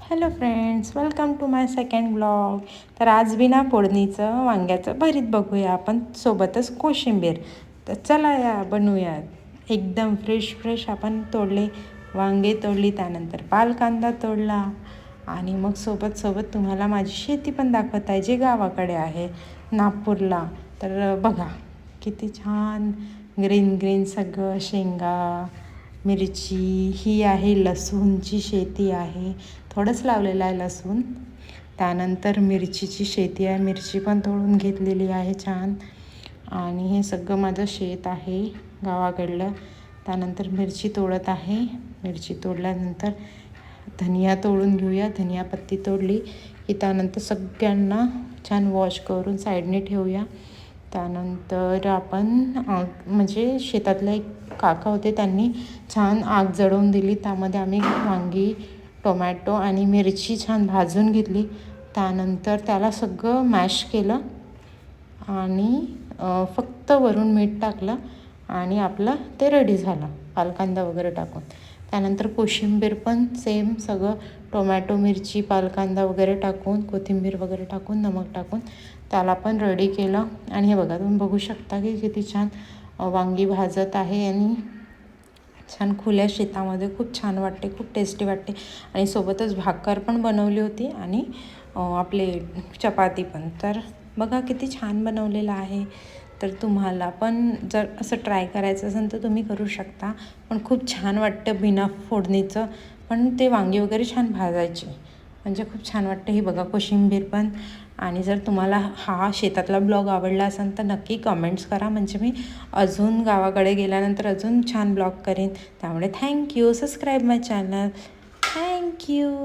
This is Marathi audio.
Hello friends, welcome to my second blog. तर आज बिना फोडणीचं वांग्याचं भरीत बघूया आपण, सोबतच कोशिंबीर. तर चला या बनवूया. एकदम फ्रेश आपण तोडले वांगे, तोडली, त्यानंतर पालकांदा तोडला आणि मग सोबत तुम्हाला माझी शेती पण दाखवत आहे, जे गावाकडे आहे नागपूरला. तर बघा किती छान ग्रीन सगळं, शेंगा, मिरची, ही आहे लसूणची शेती आहे, थोडंच लावलेलं आहे लसूण. त्यानंतर मिरचीची शेती आहे, मिरची पण तोडून घेतलेली आहे छान. आणि हे सगळं माझं शेत आहे गावाकडलं. त्यानंतर मिरची तोडत आहे. मिरची तोडल्यानंतर धनिया तोडून घेऊया. धनिया पत्ती तोडली की त्यानंतर सगळ्यांना छान वॉश करून साईडने ठेवूया. त्यानंतर आपण म्हणजे शेतातले एक काका होते, त्यांनी छान आग जळवून दिली. त्यामध्ये आम्ही वांगी, टोमॅटो आणि मिरची छान भाजून घेतली. त्यानंतर त्याला सगळं मॅश केलं आणि फक्त वरून मीठ टाकलं आणि आपलं ते रेडी झालं पालकांदा वगैरे टाकून. त्यानंतर कोशिंबीर पण सेम सगळं टोमॅटो, मिरची, पालकांदा वगैरे टाकून, कोथिंबीर वगैरे टाकून, नमक टाकून त्याला पण रेडी केलं. आणि हे बघा, तुम्ही बघू शकता की किती छान वांगी भाजत आहे आणि छान खुल्या शेतामध्ये खूप छान वाटते, खूप टेस्टी वाटते. आणि सोबतच भाकर पण बनवली होती आणि आपले चपाती पण. तर बघा किती छान बनवलेलं आहे. तर तुम्हाला पण जर असं ट्राय करायचं असेल तर तुम्ही करू शकता. पण खूप छान वाटतं बिना फोडणीचं. पण ते वांगी वगैरे छान भाजायचे म्हणजे खूप छान वाटतं. ही बघा कोशिंबीर पण. आणि जर तुम्हाला हा शेतातला ब्लॉग आवडला असेल तर नक्की कमेंट्स करा, म्हणजे मी अजून गावाकडे गेल्यानंतर अजून छान ब्लॉग करेन. त्यामुळे थँक्यू. सबस्क्राईब माय चॅनल. थँक्यू.